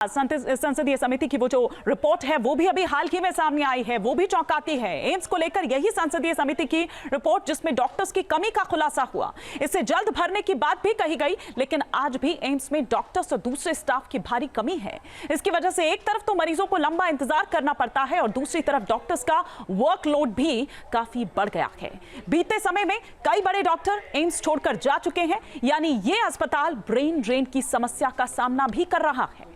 संसदीय समिति की वो जो रिपोर्ट है वो भी अभी हाल ही में सामने आई है, वो भी चौंकाती है। एम्स को लेकर यही संसदीय समिति की रिपोर्ट जिसमें डॉक्टर्स की कमी का खुलासा हुआ। इसे जल्द भरने की बात भी कही गई, लेकिन आज भी एम्स में डॉक्टर्स और दूसरे स्टाफ की भारी कमी है। इसकी वजह से एक तरफ तो मरीजों को लंबा इंतजार करना पड़ता है और दूसरी तरफ डॉक्टर्स का वर्कलोड भी काफी बढ़ गया है। बीते समय में कई बड़े डॉक्टर एम्स छोड़कर जा चुके हैं, यानी ये अस्पताल ब्रेन ड्रेन की समस्या का सामना भी कर रहा है।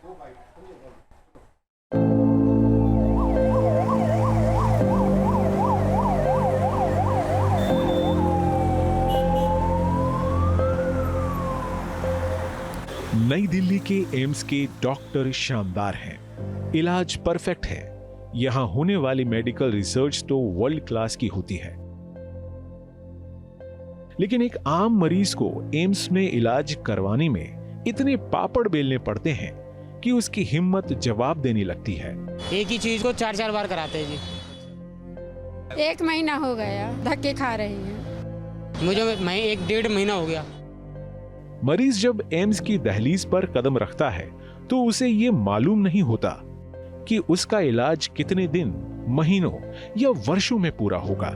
नई दिल्ली के एम्स के डॉक्टर शानदार हैं, इलाज परफेक्ट है। यहां होने वाली मेडिकल रिसर्च तो वर्ल्ड क्लास की होती है, लेकिन एक आम मरीज को एम्स में इलाज करवाने में इतने पापड़ बेलने पड़ते हैं कि उसकी हिम्मत जवाब देने लगती है। एक ही चीज को 4-4 बार कराते हैं जी। 1 महीना हो गया, धक्के खा रही हैं। मुझे 1-1.5 महीना हो गया। मरीज जब एम्स की दहलीज पर कदम रखता है तो उसे ये मालूम नहीं होता कि उसका इलाज कितने दिन, महीनों या वर्षों में पूरा होगा।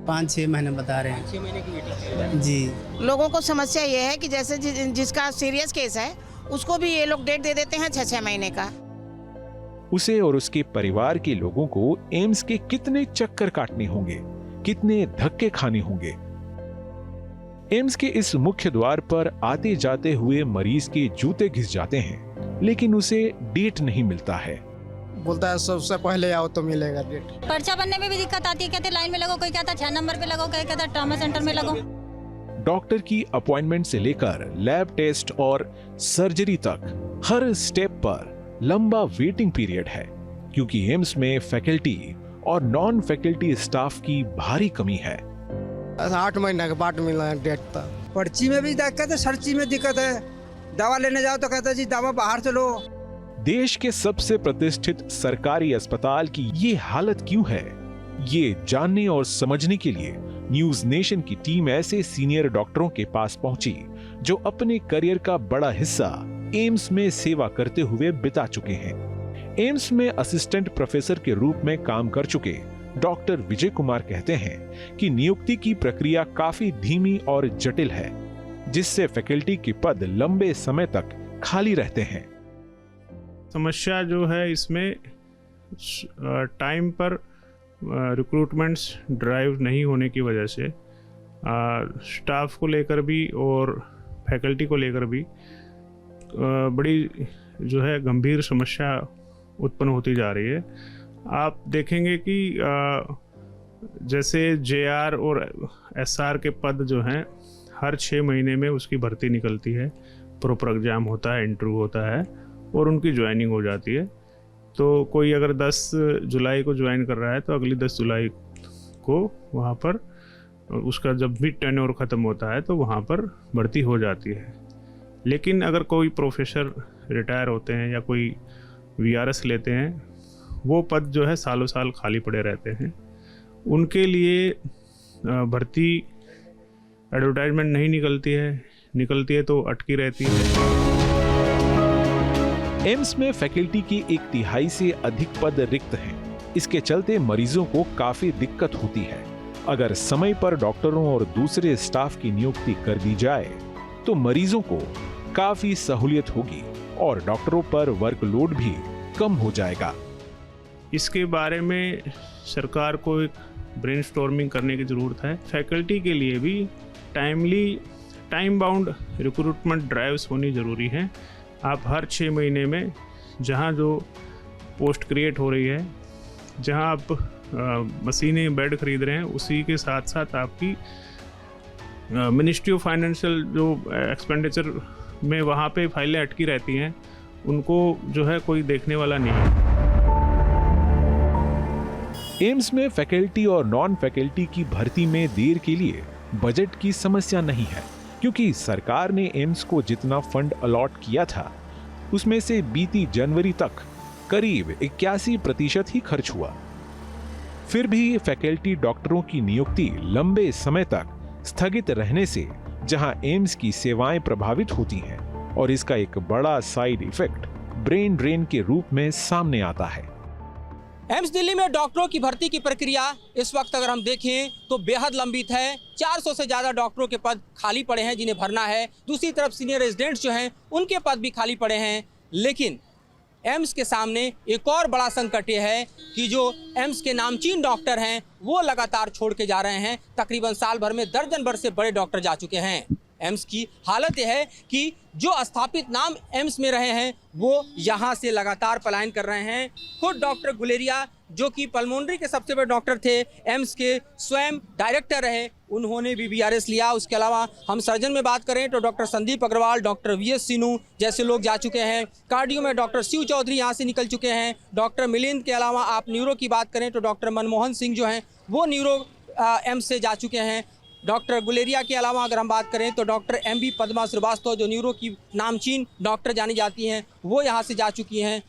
5-6 महीने बता रहे हैं। 6 महीने की वेटिंग जी। लोगों को समस्या ये है कि जैसे जिसका सीरियस केस है उसको भी ये लोग डेट दे देते हैं 6-6 महीने का। उसे और उसके परिवार के लोगों को एम्स के कितने चक्कर काटने होंगे, कितने धक्के खाने होंगे। एम्स के इस मुख्य द्वार पर आते जाते हुए मरीज के जूते घिस जाते हैं, लेकिन उसे डेट नहीं मिलता है। बोलता है सबसे पहले आओ तो मिलेगा डेट। पर्चा बनने में भी दिक्कत आती है, कहते लाइन में लगो, कोई कहता 6 नंबर पे लगो, कोई कहता ट्रॉमा सेंटर में लगो। डॉक्टर की अपॉइंटमेंट से लेकर लैब टेस्ट और सर्जरी तक हर स्टेप पर लंबा वेटिंग पीरियड है, क्योंकि एम्स में फैकल्टी और नॉन फैकल्टी स्टाफ की भारी कमी है। 8 महीने के बाद मिला डेट तक। पर्ची में भी दिक्कत है, सर्ची में दिक्कत है। दवा लेने जाओ तो कहता जी दवा बाहर से लो। देश के सबसे प्रतिष्ठित सरकारी अस्पताल की ये हालत क्यों है, ये जानने और समझने के लिए न्यूज नेशन की टीम ऐसे सीनियर डॉक्टरों के पास पहुंची जो अपने करियर का बड़ा हिस्सा एम्स में सेवा करते हुए बिता चुके हैं। एम्स में असिस्टेंट प्रोफेसर के रूप में काम कर चुके डॉक्टर विजय कुमार कहते हैं कि नियुक्ति की प्रक्रिया काफी धीमी और जटिल है, जिससे फैकल्टी के पद लंबे समय तक खाली रहते हैं। समस्या जो है इसमें टाइम पर रिक्रूटमेंट्स ड्राइव नहीं होने की वजह से स्टाफ को लेकर भी और फैकल्टी को लेकर भी बड़ी जो है गंभीर समस्या उत्पन्न होती जा रही है। आप देखेंगे कि जैसे JR और SR के पद जो हैं हर 6 महीने में उसकी भर्ती निकलती है, प्रॉपर एग्जाम होता है, इंटरव्यू होता है और उनकी ज्वाइनिंग हो जाती है। तो कोई अगर 10 जुलाई को ज्वाइन कर रहा है तो अगली 10 जुलाई को वहाँ पर उसका जब भी टेन्योर ख़त्म होता है तो वहाँ पर भर्ती हो जाती है। लेकिन अगर कोई प्रोफेसर रिटायर होते हैं या कोई VRS लेते हैं, वो पद जो है सालों साल खाली पड़े रहते हैं। उनके लिए भर्ती एडवर्टाइजमेंट नहीं निकलती है तो अटकी रहती है। एम्स में फैकल्टी की 1/3 से अधिक पद रिक्त हैं। इसके चलते मरीजों को काफी दिक्कत होती है। अगर समय पर डॉक्टरों और दूसरे स्टाफ की नियुक्ति कर दी जाए तो मरीजों को काफी सहूलियत होगी और डॉक्टरों पर वर्कलोड भी कम हो जाएगा। इसके बारे में सरकार को एक ब्रेनस्टॉर्मिंग करने की ज़रूरत है। फैकल्टी के लिए भी टाइम बाउंड रिक्रूटमेंट ड्राइव्स होनी ज़रूरी है। आप हर 6 महीने में जहां जो पोस्ट क्रिएट हो रही है, जहां आप मशीनें, बेड खरीद रहे हैं, उसी के साथ साथ आपकी मिनिस्ट्री ऑफ फाइनेंशियल जो एक्सपेंडिचर में वहाँ पे फाइलें अटकी रहती हैं, उनको जो है कोई देखने वाला नहीं है। एम्स में फैकल्टी और नॉन फैकल्टी की भर्ती में देर के लिए बजट की समस्या नहीं है, क्योंकि सरकार ने एम्स को जितना फंड अलॉट किया था उसमें से बीती जनवरी तक करीब 81% ही खर्च हुआ। फिर भी फैकल्टी डॉक्टरों की नियुक्ति लंबे समय तक स्थगित रहने से जहां एम्स की सेवाएं प्रभावित होती हैं और इसका एक बड़ा साइड इफेक्ट ब्रेन ड्रेन के रूप में सामने आता है। एम्स दिल्ली में डॉक्टरों की भर्ती की प्रक्रिया इस वक्त अगर हम देखें तो बेहद लंबित है। 400 से ज़्यादा डॉक्टरों के पद खाली पड़े हैं जिन्हें भरना है। दूसरी तरफ सीनियर रेजिडेंट्स जो हैं उनके पद भी खाली पड़े हैं। लेकिन एम्स के सामने एक और बड़ा संकट ये है कि जो एम्स के नामचीन डॉक्टर हैं वो लगातार छोड़ के जा रहे हैं। तकरीबन साल भर में दर्जन भर से बड़े डॉक्टर जा चुके हैं। एम्स की हालत यह है कि जो स्थापित नाम एम्स में रहे हैं वो यहाँ से लगातार पलायन कर रहे हैं। खुद डॉक्टर गुलेरिया जो कि पल्मोनरी के सबसे बड़े डॉक्टर थे, एम्स के स्वयं डायरेक्टर रहे, उन्होंने भी बीआरएस लिया। उसके अलावा हम सर्जन में बात करें तो doctor Sandeep Agarwal, doctor V S Sinu जैसे लोग जा चुके हैं। कार्डियो में डॉक्टर शिव चौधरी यहाँ से निकल चुके हैं। डॉक्टर मिलिंद के अलावा आप न्यूरो की बात करें तो डॉक्टर मनमोहन सिंह जो हैं वो न्यूरो एम्स से जा चुके हैं। डॉक्टर गुलेरिया के अलावा अगर हम बात करें तो डॉक्टर एमबी पद्मा श्रीवास्तव जो न्यूरो की नामचीन डॉक्टर जानी जाती हैं वो यहाँ से जा चुकी हैं।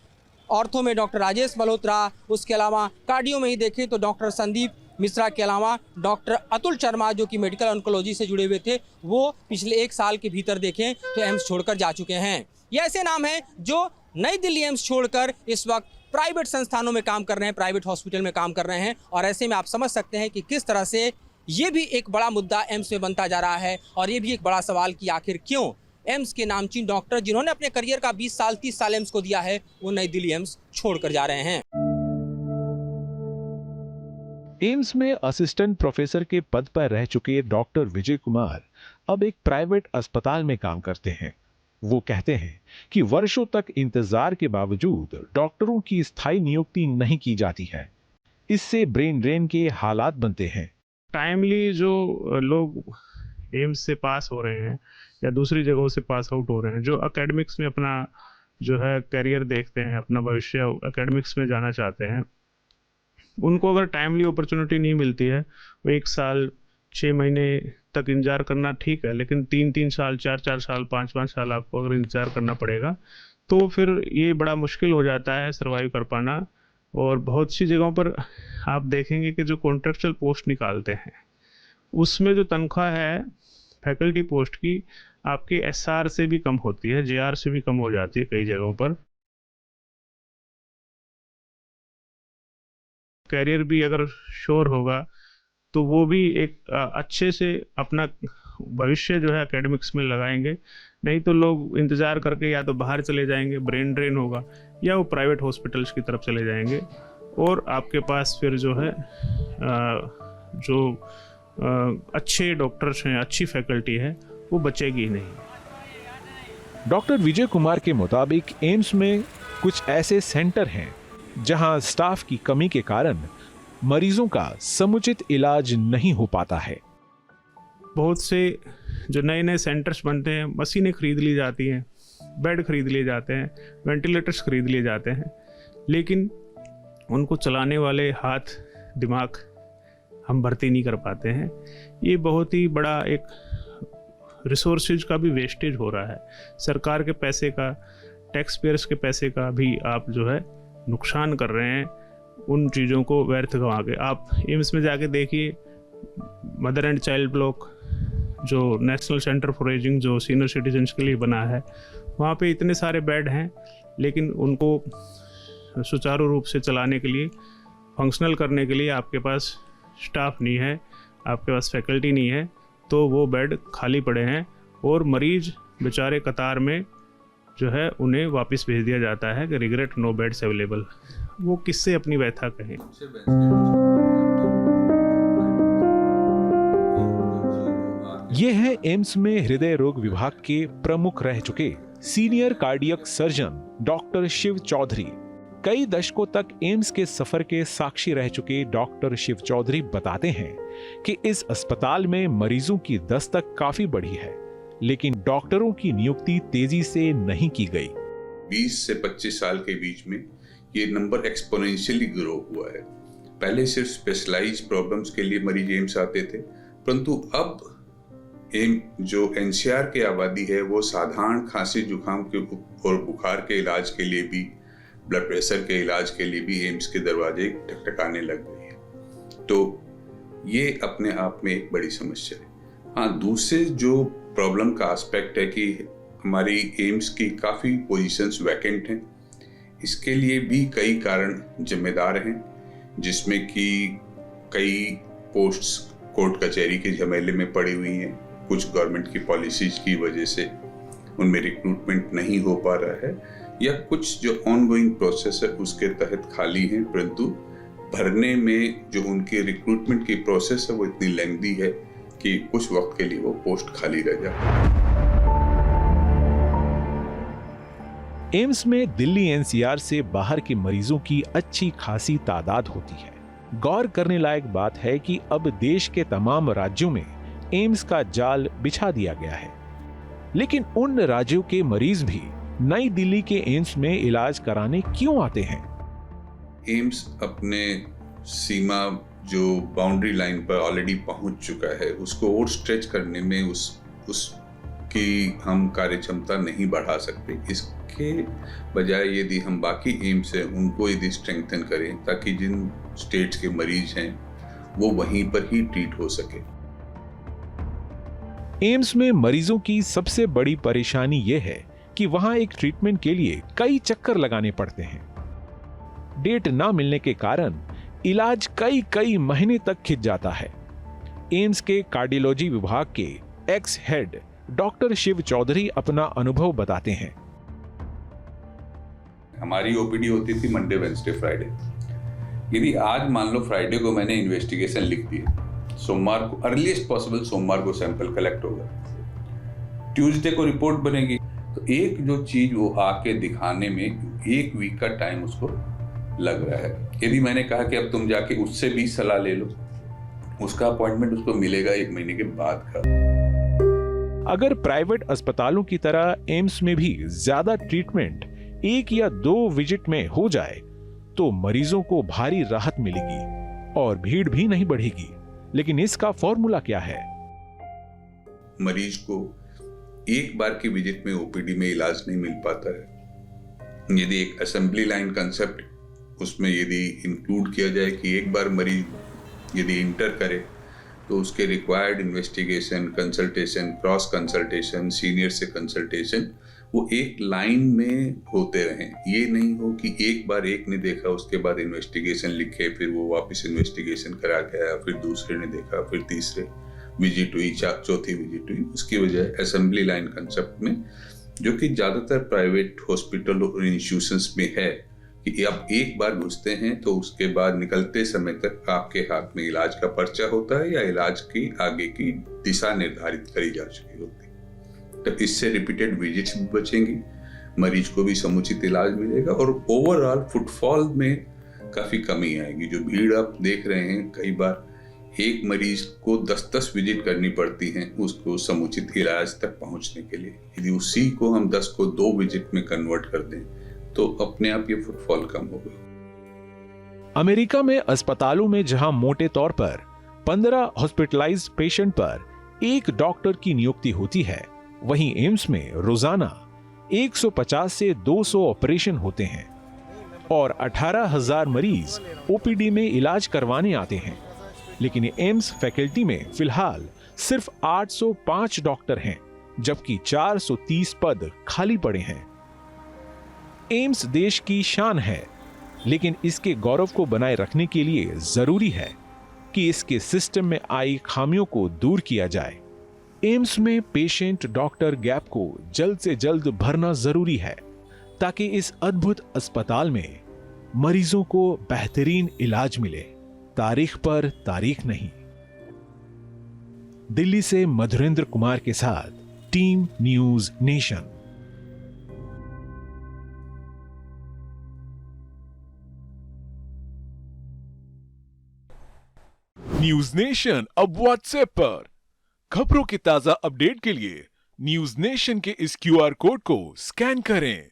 ऑर्थो में डॉक्टर राजेश मल्होत्रा, उसके अलावा कार्डियो में ही देखें तो डॉक्टर संदीप मिश्रा के अलावा डॉक्टर अतुल शर्मा जो कि मेडिकल ऑन्कोलॉजी से जुड़े हुए थे वो पिछले 1 साल के भीतर देखें तो एम्स छोड़कर जा चुके हैं। ये ऐसे नाम हैं जो नई दिल्ली एम्स छोड़कर इस वक्त प्राइवेट संस्थानों में काम कर रहे हैं, प्राइवेट हॉस्पिटल में काम कर रहे हैं। और ऐसे में आप समझ सकते हैं कि किस तरह से ये भी एक बड़ा मुद्दा एम्स में बनता जा रहा है। और ये भी एक बड़ा सवाल कि आखिर क्यों एम्स के नामचीन डॉक्टर जिन्होंने अपने करियर का 20 साल 30 साल एम्स को दिया है वो नई दिल्ली एम्स छोड़कर जा रहे हैं। एम्स में असिस्टेंट प्रोफेसर के पद पर रह चुके डॉक्टर विजय कुमार अब एक प्राइवेट अस्पताल में काम करते हैं। वो कहते हैं कि वर्षों तक इंतजार के बावजूद डॉक्टरों की स्थायी नियुक्ति नहीं की जाती है। इससे ब्रेन ड्रेन के हालात बनते हैं। टाइमली जो लोग एम्स से पास हो रहे हैं या दूसरी जगहों से पास आउट हो रहे हैं, जो एकेडमिक्स में अपना जो है करियर देखते हैं, अपना भविष्य एकेडमिक्स में जाना चाहते हैं, उनको अगर टाइमली अपॉर्चुनिटी नहीं मिलती है, वो 1 साल 6 महीने तक इंतजार करना ठीक है, लेकिन 3-3 साल 4-4 साल 5-5 साल आपको अगर इंतजार करना पड़ेगा तो फिर ये बड़ा मुश्किल हो जाता है सर्वाइव कर पाना। और बहुत सी जगहों पर आप देखेंगे कि जो कॉन्ट्रेक्चुअल पोस्ट निकालते हैं उसमें जो तनख्वाह है फैकल्टी पोस्ट की आपके एसआर से भी कम होती है, जेआर से भी कम हो जाती है कई जगहों पर। करियर भी अगर श्योर होगा तो वो भी एक अच्छे से अपना भविष्य जो है एकेडमिक्स में लगाएंगे। नहीं तो लोग इंतज़ार करके या तो बाहर चले जाएंगे, ब्रेन ड्रेन होगा, या वो प्राइवेट हॉस्पिटल्स की तरफ चले जाएंगे और आपके पास फिर जो है अच्छे डॉक्टर्स हैं, अच्छी फैकल्टी है, वो बचेगी नहीं। डॉक्टर विजय कुमार के मुताबिक एम्स में कुछ ऐसे सेंटर हैं जहां स्टाफ की कमी के कारण मरीजों का समुचित इलाज नहीं हो पाता है। बहुत से जो नए नए सेंटर्स बनते हैं, मशीनें खरीद ली जाती हैं, बेड खरीद लिए जाते हैं, वेंटिलेटर्स खरीद लिए जाते हैं, लेकिन उनको चलाने वाले हाथ दिमाग हम भर्ती नहीं कर पाते हैं। ये बहुत ही बड़ा एक रिसोर्सेज का भी वेस्टेज हो रहा है। सरकार के पैसे का, टैक्स पेयर्स के पैसे का भी आप जो है नुकसान कर रहे हैं उन चीज़ों को व्यर्थ गंवा के। आप एम्स में जाके देखिए, मदर एंड चाइल्ड ब्लॉक जो नेशनल सेंटर फॉर एजिंग जो सीनियर सिटीजन्स के लिए बना है, वहाँ पे इतने सारे बेड हैं, लेकिन उनको सुचारू रूप से चलाने के लिए, फंक्शनल करने के लिए आपके पास स्टाफ नहीं है, आपके पास फैकल्टी नहीं है, तो वो बेड खाली पड़े हैं और मरीज बेचारे कतार में जो है उन्हें वापस भेज दिया जाता है कि रिग्रेट नो बेड्स अवेलेबल। वो किससे अपनी व्यथा कहें। ये है एम्स में हृदय रोग विभाग के प्रमुख रह चुके senior cardiac surgeon doctor Shiv Chaudhary. कई दशकों तक एम्स के सफर के साक्षी रह चुके डॉक्टर शिव चौधरी बताते हैं कि इस अस्पताल में मरीजों की दस्तक काफी बढ़ी है, लेकिन डॉक्टरों की नियुक्ति तेजी से नहीं की गई। 20 से 25 साल के बीच में ये नंबर एक्सपोनेंशियली ग्रो हुआ है। पहले सिर्फ स्पेशलाइज्ड प्रॉब्लम्स के लिए मरीज एम्स आते थे, परंतु अब जो एनसीआर की आबादी है वो साधारण खांसी जुकाम के और बुखार के इलाज के लिए भी, ब्लड प्रेशर के इलाज के लिए भी एम्स के दरवाजे ठकठकाने लग गए हैं। तो ये अपने आप में एक बड़ी समस्या है। हाँ, दूसरे जो प्रॉब्लम का एस्पेक्ट है कि हमारी एम्स की काफ़ी पोजीशंस वैकेंट हैं इसके लिए भी कई कारण जिम्मेदार हैं, जिसमें कि कई पोस्ट्स कोर्ट कचहरी के झमेले में पड़ी हुई हैं। कुछ गवर्नमेंट की पॉलिसीज की वजह से उनमें रिक्रूटमेंट नहीं हो पा रहा है, या कुछ जो ऑनगोइंग प्रोसेस है उसके तहत खाली हैं, परंतु भरने में जो उनकी रिक्रूटमेंट की प्रोसेस है वो इतनी लेंथी है कि कुछ वक्त के लिए वो पोस्ट खाली रह जाती है। एम्स में दिल्ली एनसीआर से बाहर के मरीजों की अच्छी खासी तादाद होती है। गौर करने लायक बात है कि अब देश के तमाम राज्यों में एम्स का जाल बिछा दिया गया है, लेकिन उन राज्यों के मरीज भी नई दिल्ली के एम्स में इलाज कराने क्यों आते हैं? एम्स अपने सीमा जो बाउंड्री लाइन पर ऑलरेडी पहुंच चुका है उसको और स्ट्रेच करने में उसकी हम कार्यक्षमता नहीं बढ़ा सकते। इसके बजाय यदि हम बाकी एम्स हैं उनको यदि स्ट्रेंथन करें ताकि जिन स्टेट्स के मरीज हैं वो वहीं पर ही ट्रीट हो सके। एम्स में मरीजों की सबसे बड़ी परेशानी यह है कि वहां एक ट्रीटमेंट के लिए कई चक्कर लगाने पड़ते हैं। डेट ना मिलने के कारण इलाज कई महीने तक खिंच जाता है। एम्स के कार्डियोलॉजी विभाग के ex head doctor Shiv Chaudhary अपना अनुभव बताते हैं। हमारी ओपीडी होती थी मंडे, वेडनेसडे, फ्राइडे। यदि आज मान लो फ्राइडे को मैंने इन्वेस्टिगेशन लिख दिया, सोमवार को अर्लीस्ट पॉसिबल सोमवार को सैंपल कलेक्ट होगा, ट्यूसडे को रिपोर्ट बनेगी, तो एक जो चीज वो आके दिखाने में 1 वीक का टाइम उसको लग रहा है। यदि मैंने कहा कि अब तुम जाके उससे भी सलाह ले लो, उसका अपॉइंटमेंट उसको मिलेगा 1 महीने के बाद का। अगर प्राइवेट अस्पतालों की तरह एम्स में भी ज्यादा ट्रीटमेंट 1 या 2 विजिट में हो जाए तो मरीजों को भारी राहत मिलेगी और भीड़ भी नहीं बढ़ेगी। लेकिन इसका फॉर्मूला क्या है? मरीज को एक बार की विजिट में ओपीडी में इलाज नहीं मिल पाता है। यदि एक असेंबली लाइन कंसेप्ट उसमें यदि इंक्लूड किया जाए कि एक बार मरीज यदि इंटर करे तो उसके required investigation, consultation, cross consultation, senior से कंसल्टेशन वो एक लाइन में होते रहें। ये नहीं हो कि एक बार एक ने देखा उसके बाद इन्वेस्टिगेशन लिखे, फिर वो वापस इन्वेस्टिगेशन करा गया, फिर दूसरे ने देखा, फिर तीसरे विजिट हुई, चौथी विजिट हुई। उसकी वजह असेंबली लाइन कंसेप्ट में, जो कि ज़्यादातर प्राइवेट हॉस्पिटल और इंस्टीट्यूशंस में है, कि आप एक बार घुसते हैं तो उसके बाद निकलते समय तक आपके हाथ में इलाज का पर्चा होता है या इलाज की आगे की दिशा निर्धारित करी जा चुकी होती है। तो इससे रिपीटेड विजिट्स भी बचेंगी, मरीज को भी समुचित इलाज मिलेगा और ओवरऑल फुटफॉल में काफ़ी कमी आएगी। जो भीड़ आप देख रहे हैं, कई बार एक मरीज को 10-10 विजिट करनी पड़ती हैं उसको समुचित इलाज तक पहुंचने के लिए। यदि उसी को हम 10 को 2 विजिट में कन्वर्ट कर दें तो अपने आप ये फुटफॉल कम होगा। अमेरिका में अस्पतालों में जहां मोटे तौर पर 15 हॉस्पिटलाइज्ड पेशेंट पर 1 डॉक्टर की नियुक्ति होती है, वहीं एम्स में रोजाना 150 से 200 ऑपरेशन होते हैं और 18,000 मरीज ओपीडी में इलाज करवाने आते हैं। लेकिन एम्स फैकल्टी में फिलहाल सिर्फ 805 डॉक्टर हैं, जबकि 430 पद खाली पड़े हैं। एम्स देश की शान है, लेकिन इसके गौरव को बनाए रखने के लिए जरूरी है कि इसके सिस्टम में आई खामियों को दूर किया जाए। एम्स में पेशेंट डॉक्टर गैप को जल्द से जल्द भरना जरूरी है ताकि इस अद्भुत अस्पताल में मरीजों को बेहतरीन इलाज मिले, तारीख पर तारीख नहीं। दिल्ली से मधुरेंद्र कुमार के साथ team news nation. News nation अब व्हाट्सएप पर। खबरों के ताजा अपडेट के लिए न्यूज नेशन के इस QR कोड को स्कैन करें।